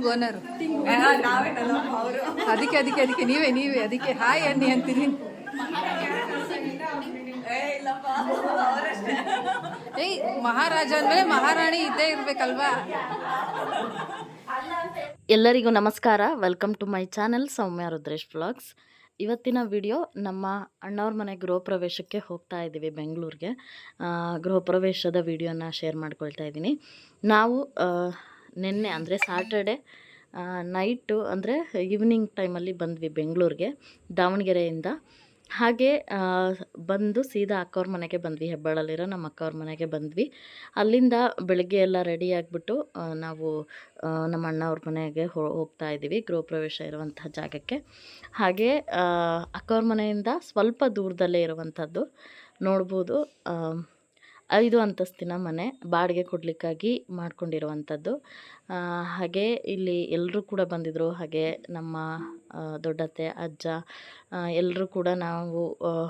ತಿಂಗ್ owner. ಅದಕ್ಕೆ ನೀವೇ ಅದಕ್ಕೆ ಹಾಯ್ ಅನ್ನಿ ಅಂತೀನಿ. ಏಯ್, ಮಹಾರಾಜ ಅಂದಮೇಲೆ ಮಹಾರಾಣಿ ಇದ್ದೇ ಇರ್ಬೇಕಲ್ವಾ. ಎಲ್ಲರಿಗೂ ನಮಸ್ಕಾರ. Welcome to my channel Soumya Rudresh vlogs. ಇವತ್ತಿನ ವಿಡಿಯೋ ನಮ್ಮ ಅಣ್ಣವ್ರ ಮನೆ ಗೃಹ ಪ್ರವೇಶಕ್ಕೆ ಹೋಗ್ತಾ ಇದ್ದೀವಿ ಬೆಂಗಳೂರಿಗೆ. ಗೃಹ ಪ್ರವೇಶದ ವಿಡಿಯೋನ ಶೇರ್ ಮಾಡ್ಕೊಳ್ತಾ ಇದ್ದೀನಿ. ನಾವು ನಿನ್ನೆ ಅಂದರೆ ಸಾಟರ್ಡೆ ನೈಟು ಅಂದರೆ ಈವ್ನಿಂಗ್ ಟೈಮಲ್ಲಿ ಬಂದ್ವಿ ಬೆಂಗಳೂರಿಗೆ ದಾವಣಗೆರೆಯಿಂದ. ಹಾಗೆ ಬಂದು ಸೀದಾ ಅಕ್ಕವ್ರ ಮನೆಗೆ ಬಂದ್ವಿ. ಹೆಬ್ಬಾಳಲ್ಲಿರೋ ನಮ್ಮ ಅಕ್ಕವ್ರ ಮನೆಗೆ ಬಂದ್ವಿ. ಅಲ್ಲಿಂದ ಬೆಳಗ್ಗೆ ಎಲ್ಲ ರೆಡಿ ಆಗಿಬಿಟ್ಟು ನಾವು ನಮ್ಮ ಅಣ್ಣವ್ರ ಮನೆಗೆ ಹೋಗ್ತಾ ಇದ್ದೀವಿ, ಗೃಹ ಪ್ರವೇಶ ಇರುವಂಥ ಜಾಗಕ್ಕೆ. ಹಾಗೆ ಅಕ್ಕವ್ರ ಮನೆಯಿಂದ ಸ್ವಲ್ಪ ದೂರದಲ್ಲೇ ಇರುವಂಥದ್ದು ನೋಡ್ಬೋದು. 5 ಅಂತಸ್ತಿನ ಮನೆ ಬಾಡಿಗೆ ಕೊಡಲಿಕ್ಕಾಗಿ ಮಾಡ್ಕೊಂಡಿರುವಂಥದ್ದು. ಹಾಗೆ ಇಲ್ಲಿ ಎಲ್ಲರೂ ಕೂಡ ಬಂದಿದ್ದರು. ಹಾಗೆ ನಮ್ಮ ದೊಡ್ಡತ್ತೆ, ಅಜ್ಜ ಎಲ್ಲರೂ ಕೂಡ ನಾವು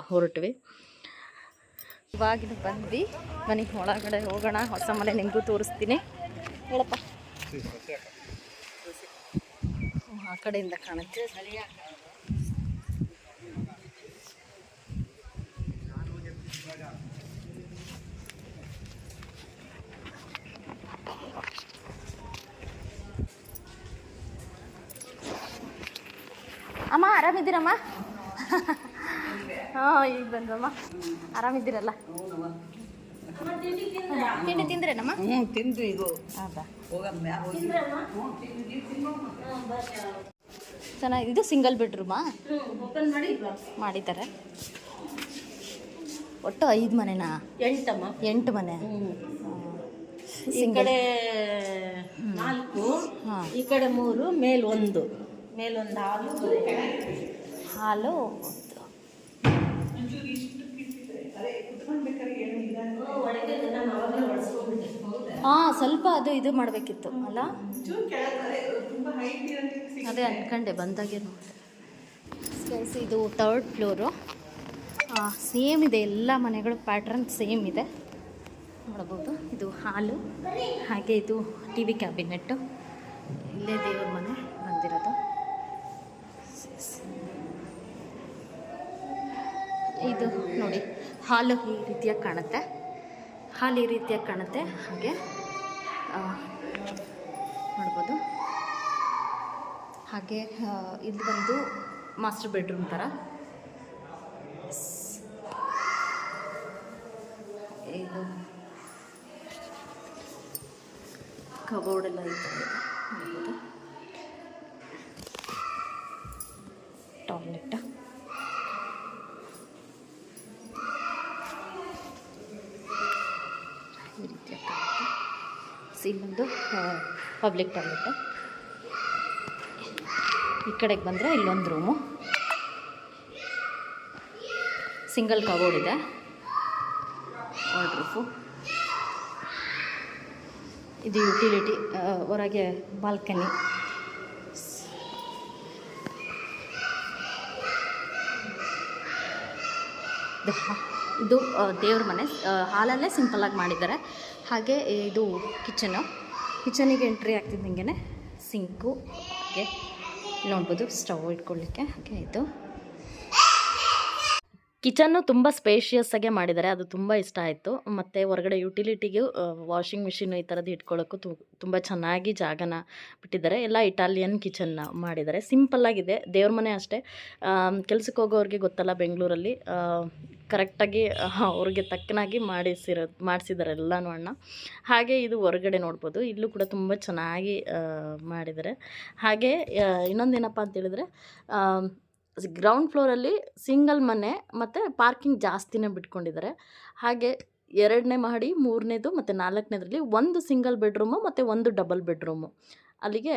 ಹೊರಟ್ವಿ. ಇವಾಗಿನ ಬಂದ್ವಿ. ಮನೆ ಒಳಗಡೆ ಹೋಗೋಣ. ಹೊಸ ಮನೆ ನಿಮಗೂ ತೋರಿಸ್ತೀನಿ. ಹೇಳಪ್ಪ. ಆ ಕಡೆಯಿಂದ ಕಾಣುತ್ತೆ. ಅಮ್ಮ ಆರಾಮಿದ್ದೀರಮ್ಮ? ಹಾಂ, ಈಗ ಬಂದ್ರಮ್ಮ. ಆರಾಮಿದ್ದೀರಲ್ಲ? ತಿಂಡಿ ತಿಂದ್ರೇನಮ್ಮ? ತಿಂದ್ವಿ. ಇದು ಚೆನ್ನಾಗಿ. ಇದು ಸಿಂಗಲ್ ಬೆಡ್ರೂಮಾ? ಮಾಡಿದ್ದಾರೆ. ಒಟ್ಟು 5 ಮನೆನಾ? 8 ಮನೆ. ಈ ಕಡೆ 4, ಈ ಕಡೆ 3, ಮೇಲೊಂದು ಹಾಲು. ಹಾಂ, ಸ್ವಲ್ಪ ಅದು ಇದು ಮಾಡಬೇಕಿತ್ತು ಅಲ್ಲ? ಅದೇ ಅನ್ಕಂಡೆ ಬಂದಾಗೆ ನೋಡಿ. ಇದು 3rd ಫ್ಲೋರು. ಸೇಮ್ ಇದೆ, ಎಲ್ಲ ಮನೆಗಳು ಪ್ಯಾಟ್ರನ್ ಸೇಮ್ ಇದೆ ನೋಡ್ಬೋದು. ಇದು ಹಾಲು. ಹಾಗೆ ಇದು TV ಕ್ಯಾಬಿನೆಟ್ಟು. ಇಲ್ಲೇ ದೇವ್ರ ಮನೆ ಬಂದಿರೋದು. ಇದು ನೋಡಿ, ಹಾಲು ಈ ರೀತಿಯಾಗಿ ಕಾಣುತ್ತೆ. ಹಾಗೆ ನೋಡ್ಬೋದು. ಹಾಗೆ ಇದು ಬಂದು ಮಾಸ್ಟರ್ ಬೆಡ್ರೂಮ್ ಥರ. ಇದು ಕಬೋರ್ಡೆಲ್ಲ ಈ ಥರ ಇದೆ ನೋಡ್ಬೋದು. ಟಾಯ್ಲೆಟ್. ಈ ರೀತಿಯ ಕಾಣುತ್ತೆ. ಇಲ್ಲೊಂದು ಪಬ್ಲಿಕ್ ಟಾಯ್ಲೆಟ್. ಈ ಕಡೆಗೆ ಬಂದರೆ ಇಲ್ಲೊಂದು ರೂಮು. ಸಿಂಗಲ್ ಕಬೋರ್ಡ್ ಇದೆ. ವಾರ್ಡ್ರೋಬು. ಇದು ಯುಟಿಲಿಟಿ. ಹೊರಗೆ ಬಾಲ್ಕನಿ. ಇದು ದೇವ್ರ ಮನೆ. ಹಾಲಲ್ಲೇ ಸಿಂಪಲ್ಲಾಗಿ ಮಾಡಿದ್ದಾರೆ. ಹಾಗೆ ಇದು ಕಿಚನಿಗೆ ಎಂಟ್ರಿ ಆಗ್ತಿದ್ದಂಗೆ ಸಿಂಕು. ಹಾಗೆ ನೋಡ್ಬೋದು ಸ್ಟವ್ ಇಟ್ಕೊಳ್ಳಿಕ್ಕೆ. ಹಾಗೆ ಇದು ಕಿಚನ್ನು ತುಂಬ ಸ್ಪೇಷಿಯಸ್ಸಾಗೆ ಮಾಡಿದ್ದಾರೆ. ಅದು ತುಂಬ ಇಷ್ಟ ಆಯಿತು. ಮತ್ತು ಹೊರಗಡೆ ಯುಟಿಲಿಟಿಗೂ ವಾಷಿಂಗ್ ಮಿಷಿನು ಈ ಥರದ್ದು ಇಟ್ಕೊಳ್ಳೋಕ್ಕೂ ತುಂಬ ಚೆನ್ನಾಗಿ ಜಾಗನ ಬಿಟ್ಟಿದ್ದಾರೆ. ಎಲ್ಲ ಇಟಾಲಿಯನ್ ಕಿಚನ್ನ ಮಾಡಿದ್ದಾರೆ. ಸಿಂಪಲ್ಲಾಗಿದೆ. ದೇವ್ರ ಮನೆ ಅಷ್ಟೇ. ಕೆಲ್ಸಕ್ಕೆ ಹೋಗೋರಿಗೆ ಗೊತ್ತಲ್ಲ, ಬೆಂಗಳೂರಲ್ಲಿ ಕರೆಕ್ಟಾಗಿ ಅವ್ರಿಗೆ ತಕ್ಕನಾಗಿ ಮಾಡಿಸಿದ್ದಾರೆ ಎಲ್ಲನೂ ಅಣ್ಣ. ಹಾಗೆ ಇದು ಹೊರಗಡೆ ನೋಡ್ಬೋದು. ಇಲ್ಲೂ ಕೂಡ ತುಂಬ ಚೆನ್ನಾಗಿ ಮಾಡಿದ್ದಾರೆ. ಹಾಗೆ ಇನ್ನೊಂದೇನಪ್ಪ ಅಂತೇಳಿದರೆ, ಗ್ರೌಂಡ್ ಫ್ಲೋರಲ್ಲಿ ಸಿಂಗಲ್ ಮನೆ ಮತ್ತು ಪಾರ್ಕಿಂಗ್ ಜಾಸ್ತಿನೇ ಬಿಟ್ಕೊಂಡಿದ್ದಾರೆ. ಹಾಗೆ 2ನೇ ಮಹಡಿ, 3ನೇದು ಮತ್ತು 4ನೇದ್ರಲ್ಲಿ 1 ಸಿಂಗಲ್ ಬೆಡ್ರೂಮು ಮತ್ತು 1 ಡಬಲ್ ಬೆಡ್ರೂಮು. ಅಲ್ಲಿಗೆ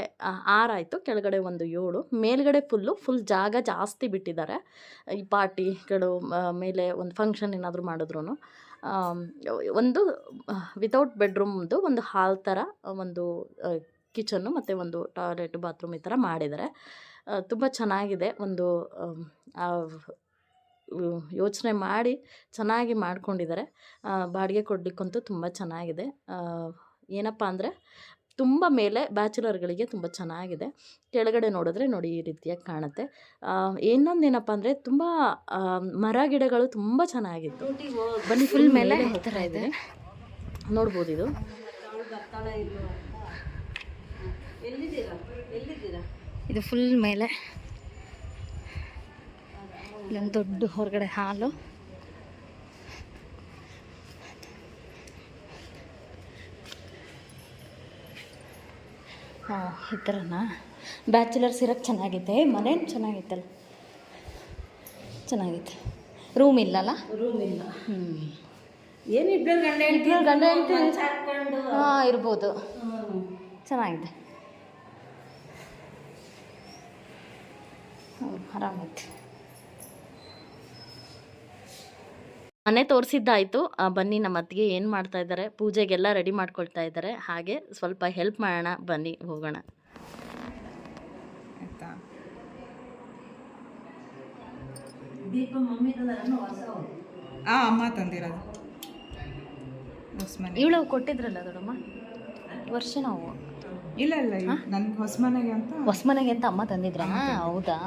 6 ಆಯಿತು. ಕೆಳಗಡೆ ಒಂದು 7. ಮೇಲ್ಗಡೆ ಫುಲ್ ಜಾಗ ಜಾಸ್ತಿ ಬಿಟ್ಟಿದ್ದಾರೆ. ಈ ಪಾರ್ಟಿಗಳು ಮೇಲೆ ಒಂದು ಫಂಕ್ಷನ್ ಏನಾದರೂ ಮಾಡಿದ್ರು ಒಂದು ವಿತೌಟ್ ಬೆಡ್ರೂಮ್ದು ಒಂದು ಹಾಲ್ ಥರ, ಒಂದು ಕಿಚನ್ನು ಮತ್ತು ಒಂದು ಟಾಯ್ಲೆಟ್, ಬಾತ್ರೂಮ್ ಈ ಥರ ಮಾಡಿದ್ದಾರೆ. ತುಂಬ ಚೆನ್ನಾಗಿದೆ. ಒಂದು ಯೋಚನೆ ಮಾಡಿ ಚೆನ್ನಾಗಿ ಮಾಡ್ಕೊಂಡಿದ್ದಾರೆ. ಬಾಡಿಗೆ ಕೊಡಲಿಕ್ಕಂತೂ ತುಂಬ ಚೆನ್ನಾಗಿದೆ. ಏನಪ್ಪ ಅಂದರೆ ತುಂಬ ಮೇಲೆ ಬ್ಯಾಚುಲರ್ಗಳಿಗೆ ತುಂಬ ಚೆನ್ನಾಗಿದೆ. ಕೆಳಗಡೆ ನೋಡಿದ್ರೆ ನೋಡಿ ಈ ರೀತಿಯಾಗಿ ಕಾಣುತ್ತೆ. ಇನ್ನೊಂದೇನಪ್ಪ ಅಂದರೆ ತುಂಬ ಮರ ಗಿಡಗಳು ತುಂಬ ಚೆನ್ನಾಗಿತ್ತು. ಬನ್ನಿ ಫುಲ್ ಮೇಲೆ ಈ ಥರ ಇದೆ ನೋಡ್ಬೋದು. ಇದು ಇದು ಫುಲ್ ಮೇಲೆ ಇಲ್ಲೊಂದು ದೊಡ್ಡ ಹೊರಗಡೆ ಹಾಲು. ಹಾಂ, ಈ ಥರನಾ? ಬ್ಯಾಚುಲರ್ಸ್ ಇರೋಕ್ಕೆ ಚೆನ್ನಾಗಿದೆ. ಮನೇನು ಚೆನ್ನಾಗಿತ್ತಲ್ಲ, ಚೆನ್ನಾಗಿತ್ತು. ರೂಮ್ ಇಲ್ಲಲ್ಲ? ರೂಮ್ ಇಲ್ಲ. ಏನು ಇಬ್ಬರು ಗಂಡ ಹೆಂಡತಿ ಹಾಂ ಇರ್ಬೋದು. ಚೆನ್ನಾಗಿದೆ, ಆರಾಮಾಯ್ತು. ಮನೆ ತೋರಿಸಿದ್ದಾಯಿತು. ಬನ್ನಿ ನಮ್ಮ ಅತ್ತಿಗೆ ಏನು ಮಾಡ್ತಾ ಇದ್ದಾರೆ, ಪೂಜೆಗೆಲ್ಲ ರೆಡಿ ಮಾಡ್ಕೊಳ್ತಾ ಇದ್ದಾರೆ. ಹಾಗೆ ಸ್ವಲ್ಪ ಹೆಲ್ಪ್ ಮಾಡೋಣ, ಬನ್ನಿ ಹೋಗೋಣ. ಆಯ್ತಾ? ದೀಪ ಮಮ್ಮಿ ಅಮ್ಮ ತಂದಿರೋದು. ಇವಳು ಕೊಟ್ಟಿದ್ರಲ್ಲ ದೊಡ್ಡಮ್ಮ ವರ್ಷ ನಾವು. ಇಲ್ಲ ನನ್ಗೆ ಹೊಸಮನೆಗೆ ಅಂತ ಅಮ್ಮ ತಂದಿದ್ರ? ಹೌದಾ?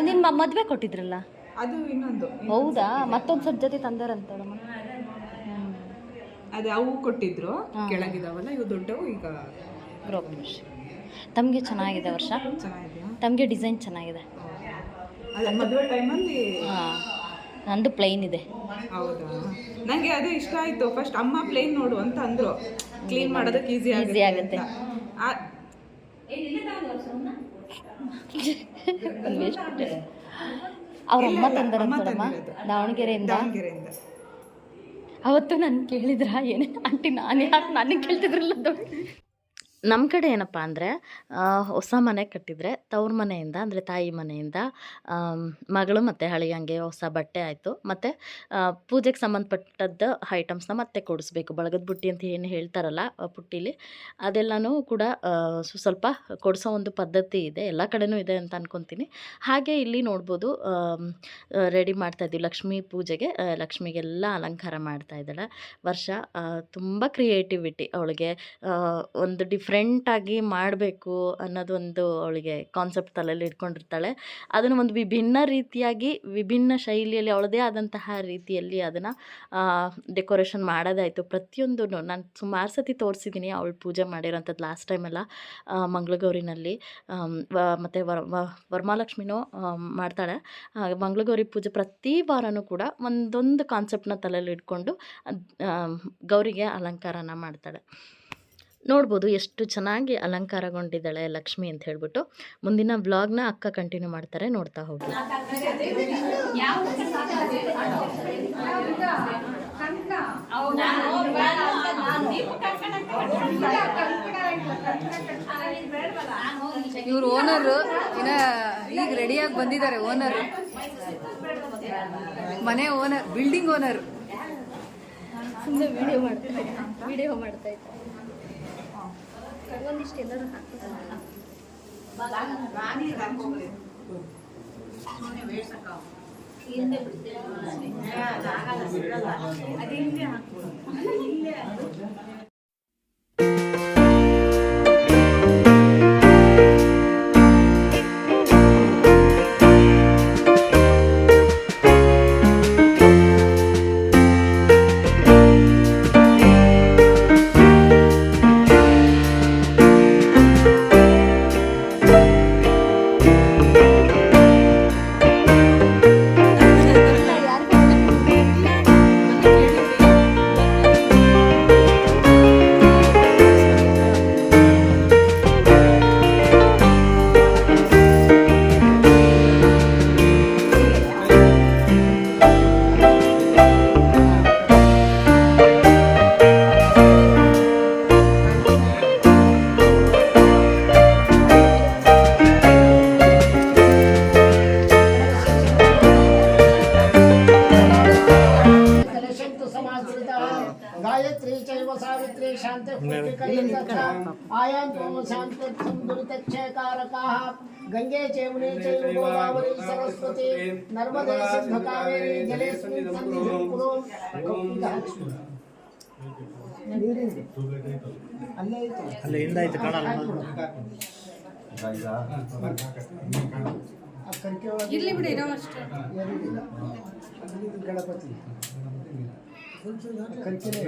ನಿನ್ನ ಮದುವೆ ಕೊಟ್ಟಿದ್ರಲ್ಲ ಅದು ಇನ್ನೊಂದು. ಹೌದಾ? ಮತ್ತೊಂದು ಸ್ವಲ್ಪ ಜೊತೆ ತಂದಾರಂತೇಳಮ್ಮ. ಅದೇ ಅವು ಕೊಟ್ಟಿದ್ರು, ಕೆಳಗಿದಾವಲ್ಲ, ಇವು ದೊಡ್ಡವು. ಈಗ ಗೃಹಪ್ರವೇಶ ತಮಗೆ ಚೆನ್ನಾಗಿದೆ. ವರ್ಷ ಚೆನ್ನಾಗಿದೆಯಾ? ತಮಗೆ ಡಿಸೈನ್ ಚೆನ್ನಾಗಿದೆ. ಅಲ್ಲ, ಮದುವೆ ಟೈಮಲ್ಲಿ. ಹಾಂ, ನಂದು ಪ್ಲೈನ್ ಇದೆ. ಹೌದಾ? ನನಗೆ ಅದು ಇಷ್ಟ ಆಯಿತು. ಫಸ್ಟ್ ಅಮ್ಮ ಪ್ಲೇನ್ ನೋಡು ಅಂತ ಅಂದರು, ಕ್ಲೀನ್ ಮಾಡೋದಕ್ಕೆ ಈಸಿ ಆಗುತ್ತೆ. ಅವ್ರ ಅಮ್ಮ ತಂದರಮ್ಮ ದಾವಣಗೆರೆಯಿಂದ. ಅವತ್ತು ನಾನು ಕೇಳಿದ್ರ ಏನೇ ಆಂಟಿ, ನಾನು ಯಾಕೆ ನನಗೆ ಕೇಳ್ತಿದ್ರಲ್ಲ ದೊಡ್ಡ. ನಮ್ಮ ಕಡೆ ಏನಪ್ಪ ಅಂದರೆ ಹೊಸ ಮನೆ ಕಟ್ಟಿದರೆ ತವ್ರ ಮನೆಯಿಂದ ಅಂದರೆ ತಾಯಿ ಮನೆಯಿಂದ ಮಗಳು ಮತ್ತು ಹಳಿಯಂಗೆ ಹೊಸ ಬಟ್ಟೆ ಆಯಿತು, ಮತ್ತು ಪೂಜೆಗೆ ಸಂಬಂಧಪಟ್ಟದ್ದು ಐಟಮ್ಸ್ನ ಮತ್ತೆ ಕೊಡಿಸ್ಬೇಕು. ಬಳಗದ ಬುಟ್ಟಿ ಅಂತ ಏನು ಹೇಳ್ತಾರಲ್ಲ ಪುಟ್ಟಿಲಿ, ಅದೆಲ್ಲನೂ ಕೂಡ ಸ್ವಲ್ಪ ಕೊಡಿಸೋ ಒಂದು ಪದ್ಧತಿ ಇದೆ. ಎಲ್ಲ ಕಡೆನೂ ಇದೆ ಅಂತ ಅಂದ್ಕೊತೀನಿ. ಹಾಗೆ ಇಲ್ಲಿ ನೋಡ್ಬೋದು ರೆಡಿ ಮಾಡ್ತಾಯಿದ್ದೀವಿ ಲಕ್ಷ್ಮೀ ಪೂಜೆಗೆ. ಲಕ್ಷ್ಮಿಗೆಲ್ಲ ಅಲಂಕಾರ ಮಾಡ್ತಾಯಿದ್ದಾಳೆ ವರ್ಷ. ತುಂಬ ಕ್ರಿಯೇಟಿವಿಟಿ ಅವಳಿಗೆ. ಒಂದು ಡಿಫ್ರೆಂಟಾಗಿ ಮಾಡಬೇಕು ಅನ್ನೋದೊಂದು ಅವಳಿಗೆ ಕಾನ್ಸೆಪ್ಟ್ ತಲೆಯಲ್ಲಿ ಇಟ್ಕೊಂಡಿರ್ತಾಳೆ. ಅದನ್ನು ಒಂದು ವಿಭಿನ್ನ ರೀತಿಯಾಗಿ, ವಿಭಿನ್ನ ಶೈಲಿಯಲ್ಲಿ, ಅವಳದೇ ಆದಂತಹ ರೀತಿಯಲ್ಲಿ ಅದನ್ನು ಡೆಕೋರೇಷನ್ ಮಾಡೋದಾಯಿತು. ಪ್ರತಿಯೊಂದೂ ನಾನು ಸುಮಾರು ಸತಿ ತೋರಿಸಿದ್ದೀನಿ ಅವಳು ಪೂಜೆ ಮಾಡಿರೋಂಥದ್ದು. ಲಾಸ್ಟ್ ಟೈಮೆಲ್ಲ ಮಂಗಳಗೌರಿನಲ್ಲಿ ಮತ್ತು ವರಮಹಾಲಕ್ಷ್ಮಿನೂ ಮಾಡ್ತಾಳೆ. ಮಂಗಳಗೌರಿ ಪೂಜೆ ಪ್ರತಿ ವಾರನೂ ಕೂಡ ಒಂದೊಂದು ಕಾನ್ಸೆಪ್ಟನ್ನ ತಲೆಯಲ್ಲಿ ಇಟ್ಕೊಂಡು ಗೌರಿಗೆ ಅಲಂಕಾರನ ಮಾಡ್ತಾಳೆ. ನೋಡ್ಬೋದು ಎಷ್ಟು ಚೆನ್ನಾಗಿ ಅಲಂಕಾರಗೊಂಡಿದ್ದಾಳೆ ಲಕ್ಷ್ಮಿ ಅಂತ ಹೇಳ್ಬಿಟ್ಟು. ಮುಂದಿನ ವ್ಲಾಗ್ನ ಅಕ್ಕ ಕಂಟಿನ್ಯೂ ಮಾಡ್ತಾರೆ, ನೋಡ್ತಾ ಹೋಗಿ. ಇವ್ರು ಓನರು ಈಗ ರೆಡಿಯಾಗಿ ಬಂದಿದ್ದಾರೆ. ಓನರ್, ಮನೆ ಓನರ್, ಬಿಲ್ಡಿಂಗ್ ಓನರ್. ಸುಮ್ಮನೆ ವಿಡಿಯೋ ಮಾಡ್ತಾ ಇದ್ದೆ. ಒಂದಿಷ್ಟು ಎಲ್ಲರೂ गायत्री चैव सावित्री शांति आयां शांति दुरितक्षयकारकाः गंगे चैमुने चैव गोदावरी सरस्वती नर्मदे सिंधु कावेरी जलेस्मिन् सन्निधिं कुरु। ನೀರಿಂದು ಅಲ್ಲೇ ಐತೆ ಅಲ್ಲೇ ಹಿಂದಾಯ್ತು ಕಾಣಲ್ಲ ಆ ಕರಿಕೆ ಒಳಗೆ ಇಲ್ಲಿ ಬಿಡಿ ಇರೋ ಅಷ್ಟೇ. ಏನಿಲ್ಲ ಇದು ಗಣಪತಿ ಕರಿಕೆನೇ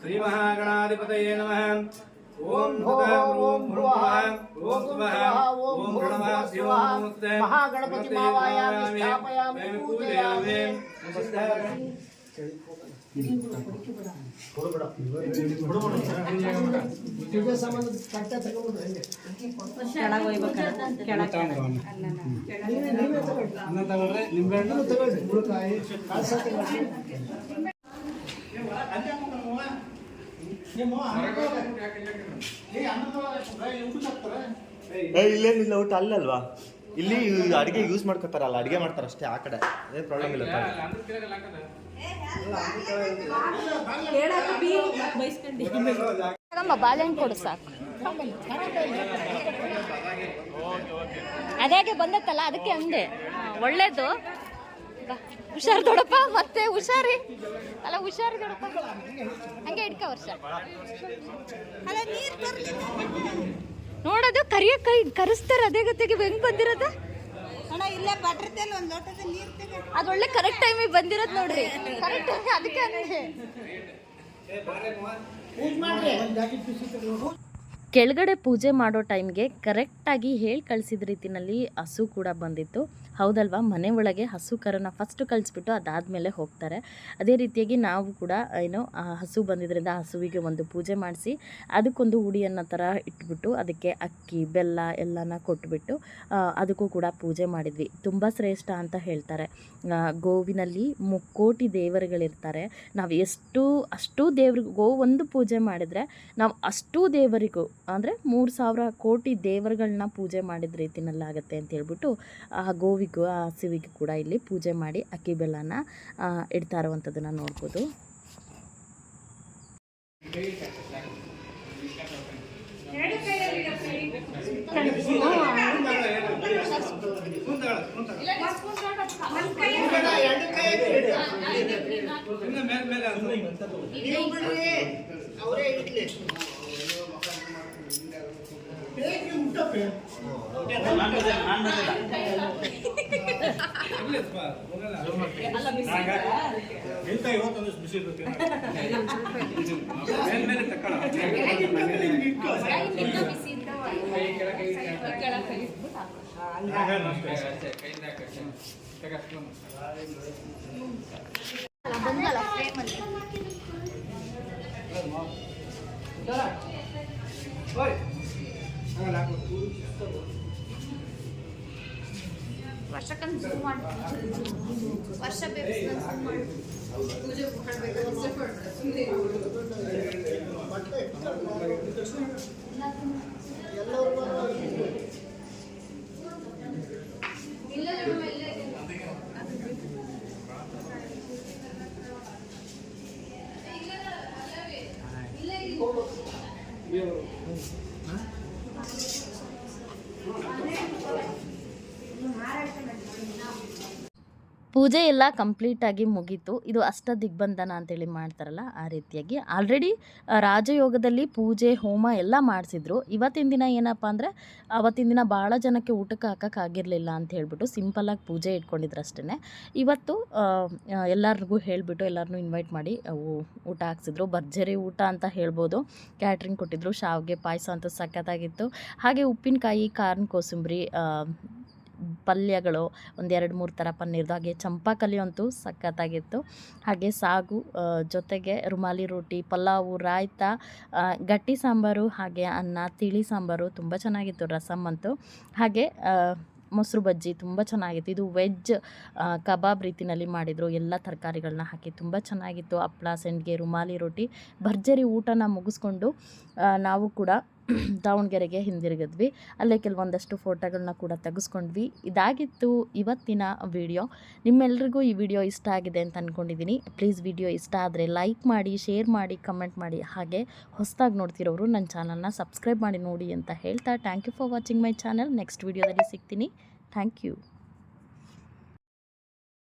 ಶ್ರೀಮಹಾಗಣಾಧಿಪತಯೇ ನಮಃ. ಓಂ ಭುವಃ ಓಂ ಭುವಃ ಓಂ ಸ್ವಃ ಓಂ ಪ್ರಣವಃ ಶಿವೋ ನಮಸ್ತೆ. ಮಹಾಗಣಪತಿ ಮಾವಾಯಾಮಿ ಸ್ಥಾಪಯಾಮಿ ಪೂಜಯಾಮಿ. ಪೂಜೆ ಸಂಬಂಧ ತಟ್ಟೆ ತಗೊಂಡ್ರೆ ಹಂಗೆ ಕೆಳಗೆ ಹೋಗ್ಬೇಕಾರೆ ಕೆಳಗೆ ನೀವೇ ತಗೊಳ್ಳಿ ನಿಂಬೆಹಣ್ಣು ತಗೊಳ್ಳಿ ಮುಳುಕಾಯಿ ಕಳಸ ತಗೊಳ್ಳಿ ಇಲ್ಲೇನಿಲ್ಲ ಊಟ ಅಲ್ಲಲ್ವಾ ಇಲ್ಲಿ ಅಡಿಗೆ ಯೂಸ್ ಮಾಡ್ಕೊತಾರಲ್ಲ ಅಡಿಗೆ ಮಾಡ್ತಾರೆ ಅಷ್ಟೇ ಆ ಕಡೆ ಅದೇ ಪ್ರಾಬ್ಲಮ್ ಇಲ್ಲ ಬಾಳೆಹಣ್ಣು ಕೊಡು ಸಾಕು. ಅದಾಗೆ ಬಂದತ್ತಲ್ಲ ಅದಕ್ಕೆ ಅಂದೆ. ಒಳ್ಳೇದು. ಹುಷಾರು ದೊಡಪ್ಪ, ಮತ್ತೆ ಹುಷಾರಿ ಅಲ್ಲ, ಹುಷಾರಿ ದೊಡಪ್ಪ, ಹಂಗೆ ಇಡ್ಕ ವರ್ಷ ನೋಡೋದು ಕರಿಯ ಕೈ ಕರೆಸ್ತಾರೆ. ಅದೇ ಗತಿಗೆ ಹೆಂಗ್ ಬಂದಿರೋದು ಅದು ಒಳ್ಳೆ ಕರೆಕ್ಟ್ ಟೈಮಿಗೆ ಬಂದಿರೋದು ನೋಡ್ರಿ. ಕರೆಕ್ಟ್ ಟೈಮ್ ಅದಕ್ಕೆ ಅಂದೆ. ಕೆಳಗಡೆ ಪೂಜೆ ಮಾಡೋ ಟೈಮ್ಗೆ ಕರೆಕ್ಟಾಗಿ ಹೇಳಿ ಕಳಿಸಿದ ರೀತಿಯಲ್ಲಿ ಹಸು ಕೂಡ ಬಂದಿತ್ತು. ಹೌದಲ್ವಾ, ಮನೆ ಒಳಗೆ ಹಸು ಕರನ ಫಸ್ಟ್ ಕಳಿಸ್ಬಿಟ್ಟು ಅದಾದಮೇಲೆ ಹೋಗ್ತಾರೆ. ಅದೇ ರೀತಿಯಾಗಿ ನಾವು ಕೂಡ ಏನೋ ಹಸು ಬಂದಿದ್ದರಿಂದ ಹಸುವಿಗೆ ಒಂದು ಪೂಜೆ ಮಾಡಿಸಿ ಅದಕ್ಕೊಂದು ಉಡಿಯನ್ನು ಥರ ಇಟ್ಬಿಟ್ಟು ಅದಕ್ಕೆ ಅಕ್ಕಿ ಬೆಲ್ಲ ಎಲ್ಲನ ಕೊಟ್ಬಿಟ್ಟು ಅದಕ್ಕೂ ಕೂಡ ಪೂಜೆ ಮಾಡಿದ್ವಿ. ತುಂಬ ಶ್ರೇಷ್ಠ ಅಂತ ಹೇಳ್ತಾರೆ. ಗೋವಿನಲ್ಲಿ ಮುಕ್ಕೋಟಿ ದೇವರುಗಳಿರ್ತಾರೆ. ನಾವು ಅಷ್ಟು ದೇವ್ರಿಗೆ ಒಂದು ಪೂಜೆ ಮಾಡಿದರೆ ನಾವು ಅಷ್ಟೂ ದೇವರಿಗೂ ಅಂದರೆ 3000 ಕೋಟಿ ದೇವರುಗಳನ್ನ ಪೂಜೆ ಮಾಡಿದ ರೀತಿನಲ್ಲಾಗತ್ತೆ ಅಂತ ಹೇಳ್ಬಿಟ್ಟು ಆ ಗೋವಿಗೂ ಆ ಹಸುವಿಗೂ ಕೂಡ ಇಲ್ಲಿ ಪೂಜೆ ಮಾಡಿ ಅಕ್ಕಿ ಬೆಲ್ಲನ ಇಡ್ತಾ ಇರುವಂಥದ್ದನ್ನು ನೋಡ್ಬೋದು. ವರ್ಷ ಬೇಕು ಪೂಜೆ ಪೂಜೆ ಎಲ್ಲ ಕಂಪ್ಲೀಟಾಗಿ ಮುಗೀತು. ಇದು ಅಷ್ಟ ದಿಗ್ಬಂಧನ ಅಂತೇಳಿ ಮಾಡ್ತಾರಲ್ಲ ಆ ರೀತಿಯಾಗಿ ಆಲ್ರೆಡಿ ರಾಜಯೋಗದಲ್ಲಿ ಪೂಜೆ ಹೋಮ ಎಲ್ಲ ಮಾಡಿಸಿದ್ರು. ಇವತ್ತಿನ ದಿನ ಏನಪ್ಪ ಅಂದರೆ ಅವತ್ತಿನ ದಿನ ಭಾಳ ಜನಕ್ಕೆ ಊಟಕ್ಕೆ ಹಾಕೋಕ್ಕಾಗಿರಲಿಲ್ಲ ಅಂತ ಹೇಳ್ಬಿಟ್ಟು ಸಿಂಪಲ್ಲಾಗಿ ಪೂಜೆ ಇಟ್ಕೊಂಡಿದ್ರು ಅಷ್ಟೇ. ಇವತ್ತು ಎಲ್ಲರಿಗೂ ಹೇಳಿಬಿಟ್ಟು ಎಲ್ಲರನ್ನೂ ಇನ್ವೈಟ್ ಮಾಡಿ ಊಟ ಹಾಕ್ಸಿದ್ರು. ಭರ್ಜರಿ ಊಟ ಅಂತ ಹೇಳ್ಬೋದು. ಕ್ಯಾಟ್ರಿಂಗ್ ಕೊಟ್ಟಿದ್ರು. ಶಾವಿಗೆ ಪಾಯಸ ಅಂತೂ ಸಖತ್ತಾಗಿತ್ತು. ಹಾಗೆ ಉಪ್ಪಿನಕಾಯಿ, ಕಾರ್ನ್ ಕೋಸಂಬರಿ, ಪಲ್ಯಗಳು, ಒಂದು 2-3 ಥರ ಪನ್ನೀರ್ದು, ಹಾಗೆ ಚಂಪಾಕಲಿ ಅಂತೂ ಸಖತ್ತಾಗಿತ್ತು. ಹಾಗೆ ಸಾಗು ಜೊತೆಗೆ ರುಮಾಲಿ ರೋಟಿ, ಪಲಾವು, ರಾಯ್ತ, ಗಟ್ಟಿ ಸಾಂಬಾರು, ಹಾಗೆ ಅನ್ನ, ತಿಳಿ ಸಾಂಬಾರು ತುಂಬ ಚೆನ್ನಾಗಿತ್ತು. ರಸಮ್ ಅಂತೂ, ಹಾಗೆ ಮೊಸರು ಬಜ್ಜಿ ತುಂಬ ಚೆನ್ನಾಗಿತ್ತು. ಇದು ವೆಜ್ ಕಬಾಬ್ ರೀತಿಯಲ್ಲಿ ಮಾಡಿದರು. ಎಲ್ಲ ತರಕಾರಿಗಳನ್ನ ಹಾಕಿ ತುಂಬ ಚೆನ್ನಾಗಿತ್ತು. ಹಪ್ಳ, ಸೆಂಡ್ಗೆ, ರುಮಾಲಿ ರೋಟಿ, ಭರ್ಜರಿ ಊಟನ ಮುಗಿಸ್ಕೊಂಡು ನಾವು ಕೂಡ ದಾವಣಗೆರೆಗೆ ಹಿಂದಿರುಗಿದ್ವಿ. ಅಲ್ಲೇ ಕೆಲವೊಂದಷ್ಟು ಫೋಟೋಗಳನ್ನ ಕೂಡ ತೆಗೆಸ್ಕೊಂಡ್ವಿ. ಇದಾಗಿತ್ತು ಇವತ್ತಿನ ವಿಡಿಯೋ. ನಿಮ್ಮೆಲ್ರಿಗೂ ಈ ವಿಡಿಯೋ ಇಷ್ಟ ಆಗಿದೆ ಅಂತ ಅಂದ್ಕೊಂಡಿದ್ದೀನಿ. ಪ್ಲೀಸ್ ವಿಡಿಯೋ ಇಷ್ಟ ಆದರೆ ಲೈಕ್ ಮಾಡಿ, ಶೇರ್ ಮಾಡಿ, ಕಮೆಂಟ್ ಮಾಡಿ. ಹಾಗೆ ಹೊಸದಾಗಿ ನೋಡ್ತಿರೋರು ನನ್ನ ಚಾನಲ್ನ ಸಬ್ಸ್ಕ್ರೈಬ್ ಮಾಡಿ ನೋಡಿ ಅಂತ ಹೇಳ್ತಾ thank you for watching my channel. Next ವಿಡಿಯೋದಲ್ಲಿ ಸಿಗ್ತೀನಿ. Thank you.